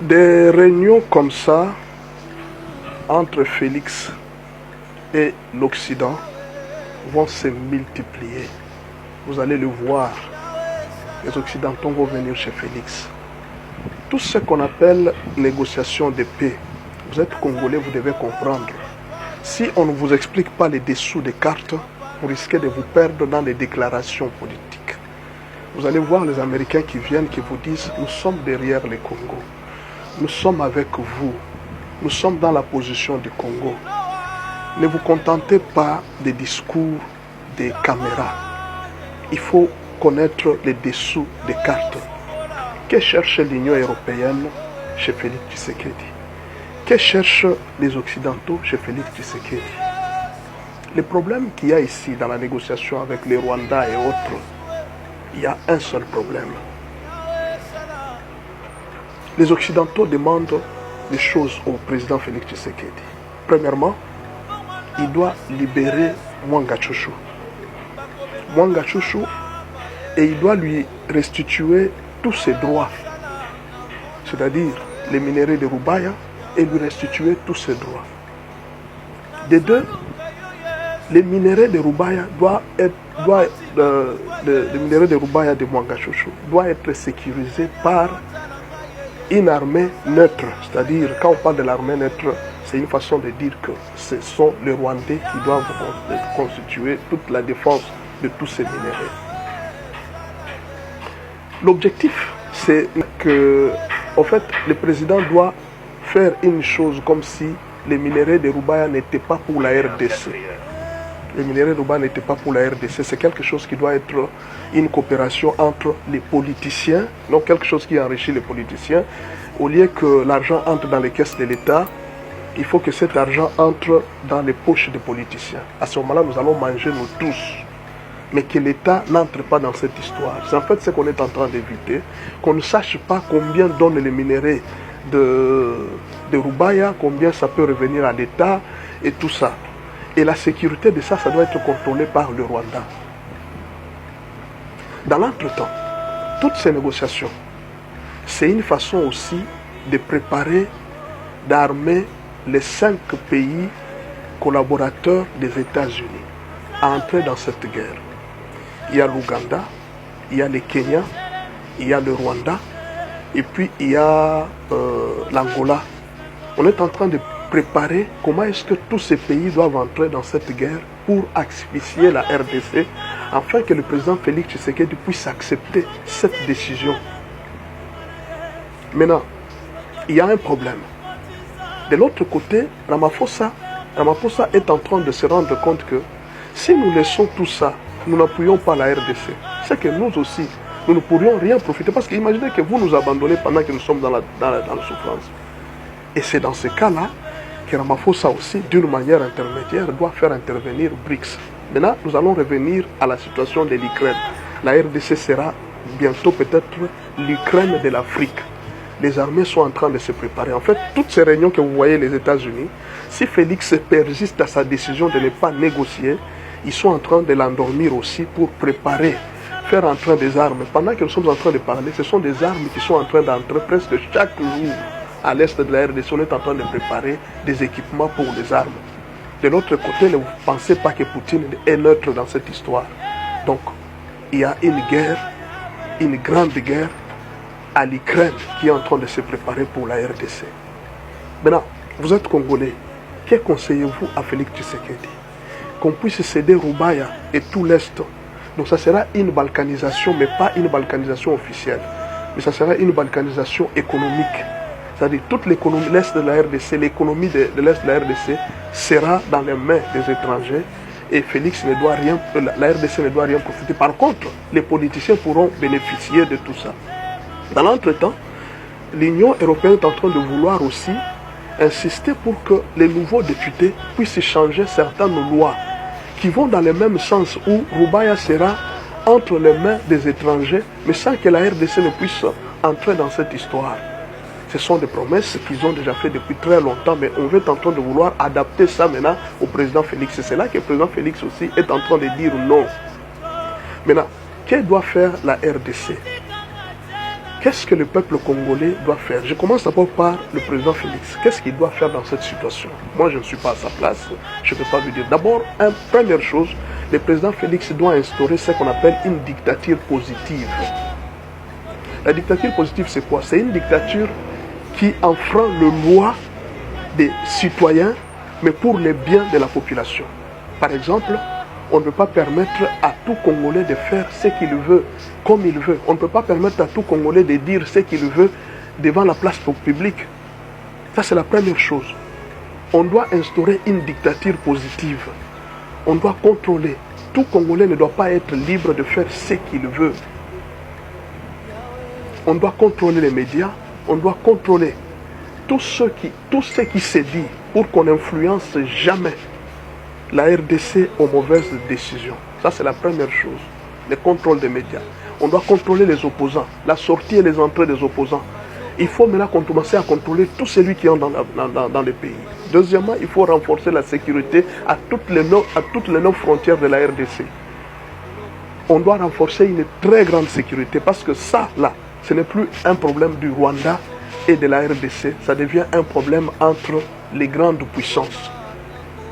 Des réunions comme ça entre Félix et l'Occident vont se multiplier. Vous allez le voir. Les Occidentaux vont venir chez Félix. Tout ce qu'on appelle négociation de paix, vous êtes Congolais, vous devez comprendre. Si on ne vous explique pas les dessous des cartes, vous risquez de vous perdre dans les déclarations politiques. Vous allez voir les Américains qui viennent, qui vous disent « Nous sommes derrière le Congo. Nous sommes avec vous. Nous sommes dans la position du Congo. » Ne vous contentez pas des discours des caméras. Il faut connaître les dessous des cartes. Que cherche l'Union européenne chez Félix Tshisekedi? Que cherchent les Occidentaux chez Félix Tshisekedi? Le problème qu'il y a ici dans la négociation avec les Rwandais et autres, il y a un seul problème. Les Occidentaux demandent des choses au président Félix Tshisekedi. Premièrement, il doit libérer Mwanga Chouchou. Mwanga Chouchou, et il doit lui restituer tous ses droits, c'est-à-dire les minéraux de Rubaya, et lui restituer tous ses droits. De deux, les minéraux de Rubaya les minéraux de Rubaya de Mwanga Chouchou doivent être sécurisés par une armée neutre. C'est-à-dire, quand on parle de l'armée neutre, c'est une façon de dire que ce sont les Rwandais qui doivent constituer toute la défense de tous ces minéraux. L'objectif, c'est que, en fait, le président doit faire une chose comme si les minéraux de Rubaya n'étaient pas pour la RDC. Les minéraux de Rubaya n'étaient pas pour la RDC. C'est quelque chose qui doit être une coopération entre les politiciens, donc quelque chose qui enrichit les politiciens. Au lieu que l'argent entre dans les caisses de l'État, il faut que cet argent entre dans les poches des politiciens. À ce moment-là, nous allons manger nous tous. Mais que l'État n'entre pas dans cette histoire. C'est en fait ce qu'on est en train d'éviter, qu'on ne sache pas combien donnent les minéraux de Rubaya, combien ça peut revenir à l'État et tout ça. Et la sécurité de ça, ça doit être contrôlé par le Rwanda. Dans l'entretemps, toutes ces négociations, c'est une façon aussi de préparer, d'armer les 5 pays collaborateurs des États-Unis à entrer dans cette guerre. Il y a l'Ouganda, il y a le Kenya, il y a le Rwanda, et puis il y a l'Angola. On est en train de préparer comment est-ce que tous ces pays doivent entrer dans cette guerre pour asphyxier la RDC, afin que le président Félix Tshisekedi puisse accepter cette décision. Maintenant, il y a un problème. De l'autre côté, Ramaphosa est en train de se rendre compte que si nous laissons tout ça, nous n'appuyons pas la RDC. C'est que nous aussi, nous ne pourrions rien profiter. Parce qu'imaginez que vous nous abandonnez pendant que nous sommes dans la souffrance. Et c'est dans ce cas-là que Ramaphosa aussi, d'une manière intermédiaire, doit faire intervenir BRICS. Maintenant, nous allons revenir à la situation de l'Ukraine. La RDC sera bientôt peut-être l'Ukraine de l'Afrique. Les armées sont en train de se préparer. En fait, toutes ces réunions que vous voyez les États-Unis, si Félix persiste à sa décision de ne pas négocier, ils sont en train de l'endormir aussi pour préparer, faire entrer des armes. Pendant que nous sommes en train de parler, ce sont des armes qui sont en train d'entrer presque chaque jour à l'est de la RDC. On est en train de préparer des équipements pour les armes. De l'autre côté, ne pensez pas que Poutine est neutre dans cette histoire. Donc, il y a une guerre, une grande guerre à l'Ukraine qui est en train de se préparer pour la RDC. Maintenant, vous êtes Congolais. Que conseillez-vous à Félix Tshisekedi? Qu'on puisse céder Rubaya et tout l'Est. Donc ça sera une balkanisation, mais pas une balkanisation officielle. Mais ça sera une balkanisation économique. C'est-à-dire toute l'économie, l'Est de la RDC, l'économie de l'Est de la RDC sera dans les mains des étrangers. Et Félix ne doit rien, la RDC ne doit rien profiter. Par contre, les politiciens pourront bénéficier de tout ça. Dans l'entretemps, l'Union européenne est en train de vouloir aussi insister pour que les nouveaux députés puissent changer certaines lois qui vont dans le même sens où Rubaya sera entre les mains des étrangers, mais sans que la RDC ne puisse entrer dans cette histoire. Ce sont des promesses qu'ils ont déjà fait depuis très longtemps, mais on est en train de vouloir adapter ça maintenant au président Félix. C'est là que le président Félix aussi est en train de dire non. Maintenant, que doit faire la RDC? qu'est-ce que le peuple congolais doit faire? Je commence d'abord par le président Félix. Qu'est-ce qu'il doit faire dans cette situation? Moi, je ne suis pas à sa place. Je ne peux pas lui dire. D'abord, première chose, le président Félix doit instaurer ce qu'on appelle une dictature positive. La dictature positive, c'est quoi? C'est une dictature qui enfreint le loi des citoyens, mais pour le bien de la population. Par exemple, on ne peut pas permettre à tout Congolais de faire ce qu'il veut, comme il veut. On ne peut pas permettre à tout Congolais de dire ce qu'il veut devant la place publique. Ça, c'est la première chose. On doit instaurer une dictature positive. On doit contrôler. Tout Congolais ne doit pas être libre de faire ce qu'il veut. On doit contrôler les médias. On doit contrôler tout ce qui se dit pour qu'on n'influence jamais la RDC aux mauvaises décisions. Ça, c'est la première chose. Le contrôle des médias. On doit contrôler les opposants, la sortie et les entrées des opposants. Il faut maintenant commencer à contrôler tous celui qui est dans le pays. Deuxièmement, il faut renforcer la sécurité à toutes les 9 frontières de la RDC. On doit renforcer une très grande sécurité parce que ça, là, ce n'est plus un problème du Rwanda et de la RDC. Ça devient un problème entre les grandes puissances.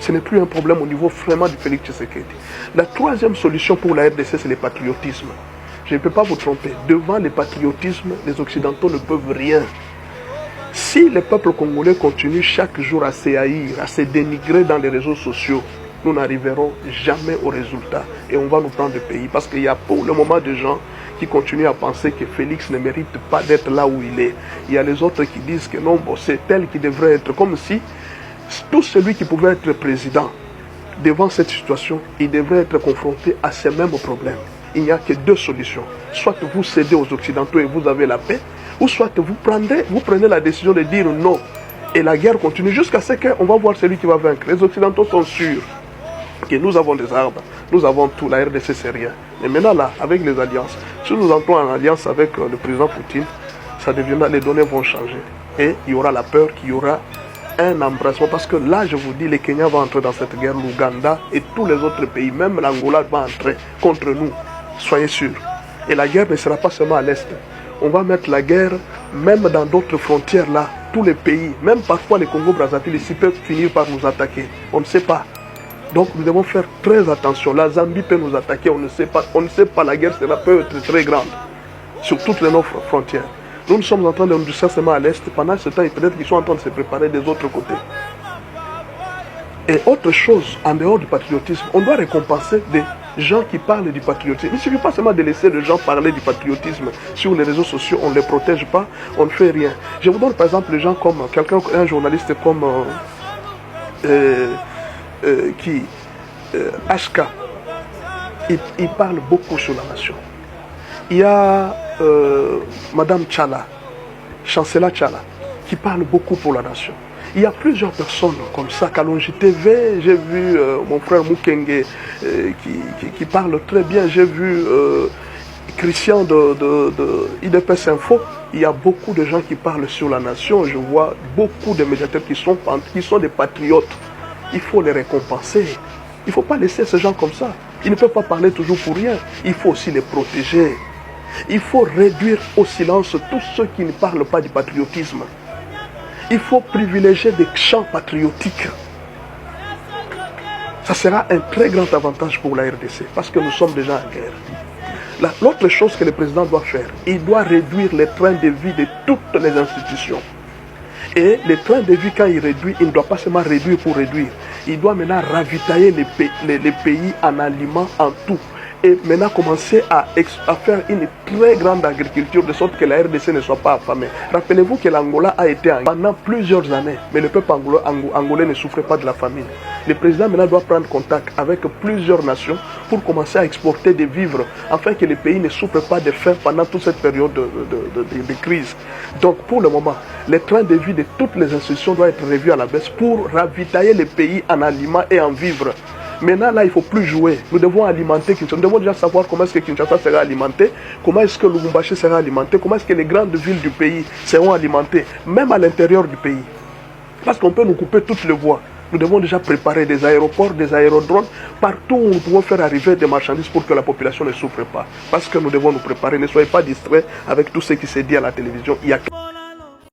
Ce n'est plus un problème au niveau vraiment du Félix Tshisekedi. La troisième solution pour la RDC, c'est le patriotisme. Je ne peux pas vous tromper. Devant le patriotisme, les Occidentaux ne peuvent rien. Si le peuple congolais continue chaque jour à se haïr, à se dénigrer dans les réseaux sociaux, nous n'arriverons jamais au résultat. Et on va nous prendre le pays. Parce qu'il y a pour le moment des gens qui continuent à penser que Félix ne mérite pas d'être là où il est. Il y a les autres qui disent que non, bon, c'est tel qui devrait être. Comme si tout celui qui pouvait être président, devant cette situation, il devrait être confronté à ces mêmes problèmes. Il n'y a que deux solutions. Soit vous cédez aux Occidentaux et vous avez la paix, ou soit vous prenez la décision de dire non. Et la guerre continue jusqu'à ce qu'on va voir celui qui va vaincre. Les Occidentaux sont sûrs que nous avons des armes, nous avons tout, la RDC c'est rien. Mais maintenant là, avec les alliances, si nous entrons en alliance avec le président Poutine, ça deviendra, les données vont changer. Et il y aura la peur qu'il y aura un embrassement. Parce que là, je vous dis, le Kenya va entrer dans cette guerre, l'Ouganda et tous les autres pays, même l'Angola va entrer contre nous. Soyez sûrs. Et la guerre ne sera pas seulement à l'Est. On va mettre la guerre même dans d'autres frontières là. Tous les pays, même parfois les Congo-Brazzaville ici peuvent finir par nous attaquer. On ne sait pas. Donc nous devons faire très attention. La Zambie peut nous attaquer, on ne sait pas. On ne sait pas, la guerre peut être très grande sur toutes les nos frontières. Nous sommes en train de nous dire seulement à l'Est. Pendant ce temps, peut-être qu'ils sont en train de se préparer des autres côtés. Et autre chose, en dehors du patriotisme, on doit récompenser des gens qui parlent du patriotisme. Il ne suffit pas seulement de laisser les gens parler du patriotisme sur les réseaux sociaux, on ne les protège pas, on ne fait rien. Je vous donne par exemple les gens comme un journaliste comme HK. Il parle beaucoup sur la nation. Il y a Madame Tchala, Chancela Tchala, qui parle beaucoup pour la nation. Il y a plusieurs personnes comme ça. Kalonji TV, j'ai vu mon frère Mukenge qui parle très bien. J'ai vu Christian de IDPS Info. Il y a beaucoup de gens qui parlent sur la nation. Je vois beaucoup de médiateurs qui sont des patriotes. Il faut les récompenser. Il ne faut pas laisser ces gens comme ça. Ils ne peuvent pas parler toujours pour rien. Il faut aussi les protéger. Il faut réduire au silence tous ceux qui ne parlent pas du patriotisme. Il faut privilégier des chants patriotiques. Ça sera un très grand avantage pour la RDC parce que nous sommes déjà en guerre. L'autre chose que le président doit faire, il doit réduire les trains de vie de toutes les institutions. Et les trains de vie, quand il réduit, il ne doit pas seulement réduire pour réduire. Il doit maintenant ravitailler les pays en aliments, en tout. Et maintenant commencer à faire une très grande agriculture de sorte que la RDC ne soit pas affamée. Rappelez-vous que l'Angola a été pendant plusieurs années, mais le peuple angolais ne souffrait pas de la famine. Le président maintenant doit prendre contact avec plusieurs nations pour commencer à exporter des vivres afin que les pays ne souffrent pas de faim pendant toute cette période de crise. Donc pour le moment, les trains de vie de toutes les institutions doivent être revus à la baisse pour ravitailler les pays en aliments et en vivres. Maintenant, là, il ne faut plus jouer. Nous devons alimenter Kinshasa. Nous devons déjà savoir comment est-ce que Kinshasa sera alimenté, comment est-ce que Lubumbashi sera alimenté, comment est-ce que les grandes villes du pays seront alimentées, même à l'intérieur du pays. Parce qu'on peut nous couper toutes les voies. Nous devons déjà préparer des aéroports, des aérodromes, partout où nous pouvons faire arriver des marchandises pour que la population ne souffre pas. Parce que nous devons nous préparer. Ne soyez pas distraits avec tout ce qui s'est dit à la télévision. Il y a